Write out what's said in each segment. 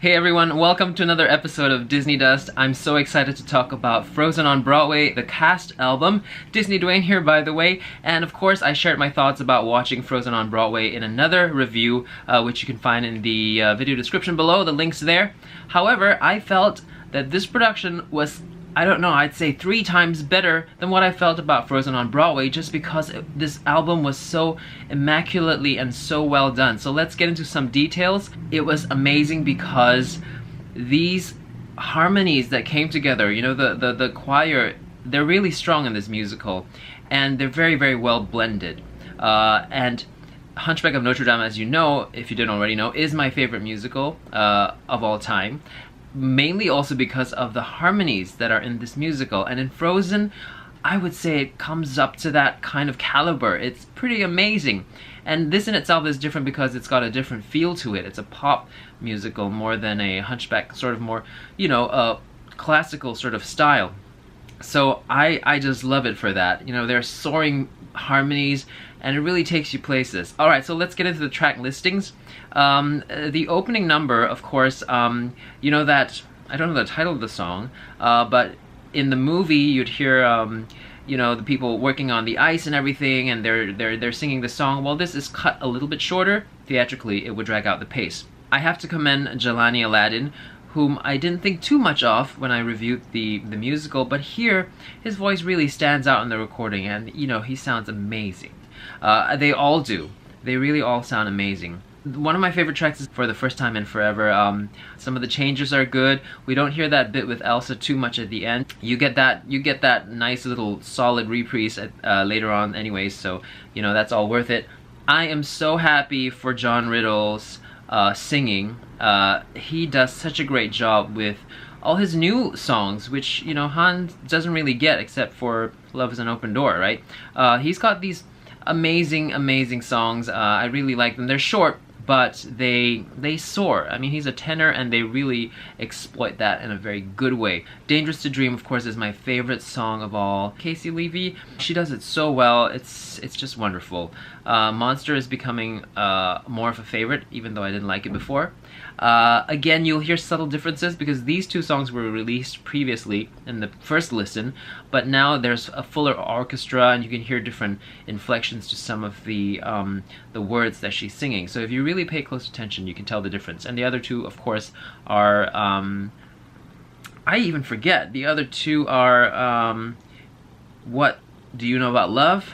Hey everyone, welcome to another episode of Disney Dust. I'm so excited to talk about Frozen on Broadway, the cast album. DisneyDwayne here, by the way, and of course I shared my thoughts about watching Frozen on Broadway in another review, which you can find in the video description below, the link's there. However, I felt that this production was, I don't know, I'd say 3 times better than what I felt about Frozen on Broadway, just because this album was so immaculately and so well done. So let's get into some details. It was amazing because these harmonies that came together, you know, the choir, they're really strong in this musical, and they're very, very well blended. And Hunchback of Notre Dame, as you know, if you didn't already know, is my favorite musical of all time. Mainly also because of the harmonies that are in this musical, and in Frozen I would say it comes up to that kind of caliber. It's pretty amazing, and this in itself is different because it's got a different feel to it. It's a pop musical more than a Hunchback, sort of more, you know, classical sort of style. So I just love it for that. You know, they're soaring harmonies and it really takes you places. Alright, so let's get into the track listings. The opening number, of course, you know that, I don't know the title of the song, but in the movie you'd hear, you know, the people working on the ice and everything, and they're singing the song. Well, this is cut a little bit shorter. Theatrically, it would drag out the pace. I have to commend Jelani Aladdin, whom I didn't think too much of when I reviewed the musical, but here his voice really stands out in the recording, and you know, he sounds amazing. They all do. They really all sound amazing. One of my favorite tracks is For the First Time in Forever. Some of the changes are good. We don't hear that bit with Elsa too much at the end. You get that nice little solid reprise later on anyways, so you know, that's all worth it. I am so happy for John Riddle's singing. He does such a great job with all his new songs, which, you know, Hans doesn't really get except for Love is an Open Door, right? He's got these amazing songs. I really like them. They're short, but they soar. I mean, he's a tenor, and they really exploit that in a very good way. Dangerous to Dream, of course, is my favorite song of all. Casey Levy, she does it so well. It's just wonderful. Monster is becoming more of a favorite, even though I didn't like it before. Again, you'll hear subtle differences because these 2 songs were released previously in the first listen, but now there's a fuller orchestra, and you can hear different inflections to some of the words that she's singing. So if you really pay close attention, you can tell the difference. And the other 2, of course, are I even forget. The other 2 are What Do You Know About Love?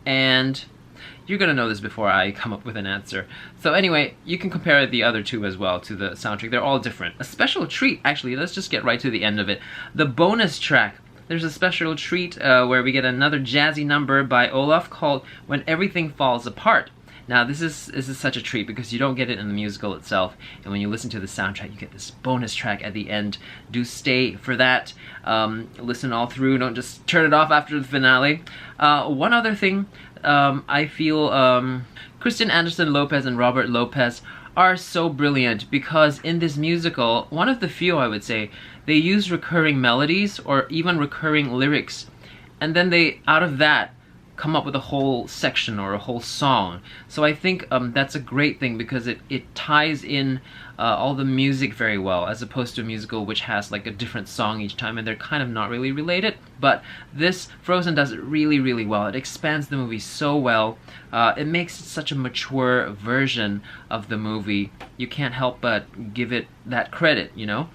And you're gonna know this before I come up with an answer. So anyway, you can compare the other 2 as well to the soundtrack. They're all different. A special treat, actually, let's just get right to the end of it. The bonus track. There's a special treat where we get another jazzy number by Olaf called When Everything Falls Apart. Now this is such a treat because you don't get it in the musical itself, and when you listen to the soundtrack you get this bonus track at the end. Do stay for that. Listen all through, don't just turn it off after the finale. One other thing, I feel Kristen Anderson Lopez and Robert Lopez are so brilliant because in this musical, one of the few, I would say, they use recurring melodies or even recurring lyrics, and then they, out of that, come up with a whole section or a whole song. So I think that's a great thing because it ties in all the music very well, as opposed to a musical which has like a different song each time and they're kind of not really related. But this Frozen does it really well. It expands the movie so well. It makes it such a mature version of the movie. You can't help but give it that credit, you know?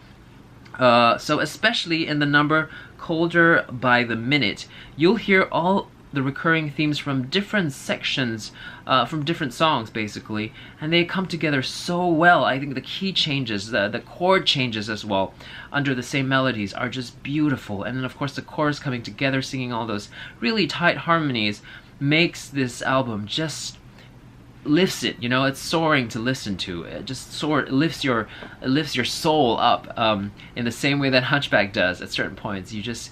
So especially in the number Colder by the Minute, you'll hear all the recurring themes from different sections, from different songs basically, and they come together so well. I think the key changes, the chord changes as well, under the same melodies are just beautiful, and then of course the chorus coming together, singing all those really tight harmonies, makes this album just lifts it, you know. It's soaring to listen to. It just lifts your soul up, in the same way that Hunchback does at certain points. You just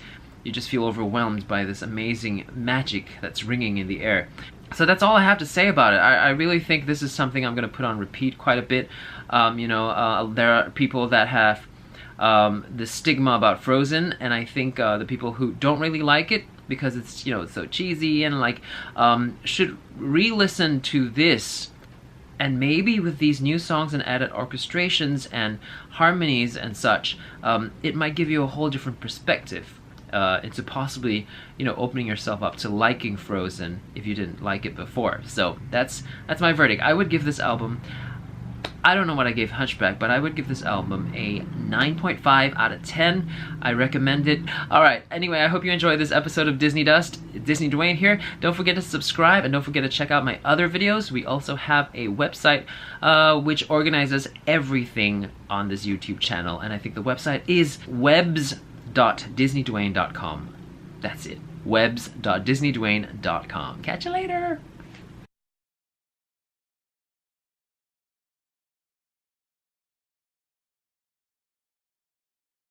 feel overwhelmed by this amazing magic that's ringing in the air. So that's all I have to say about it. I really think this is something I'm going to put on repeat quite a bit. You know, there are people that have the stigma about Frozen, and I think the people who don't really like it because it's, you know, it's so cheesy and like, should re-listen to this And maybe with these new songs and added orchestrations and harmonies and such, it might give you a whole different perspective into possibly, opening yourself up to liking Frozen if you didn't like it before. So that's my verdict. I would give this album, I don't know what I gave Hunchback, but I would give this album a 9.5 out of 10. I recommend it. Alright, anyway, I hope you enjoyed this episode of Disney Dust. DisneyDwayne here. Don't forget to subscribe and don't forget to check out my other videos. We also have a website which organizes everything on this YouTube channel, and I think the website is webs.disneydwayne.com. That's it. webs.disneydwayne.com. Catch you later!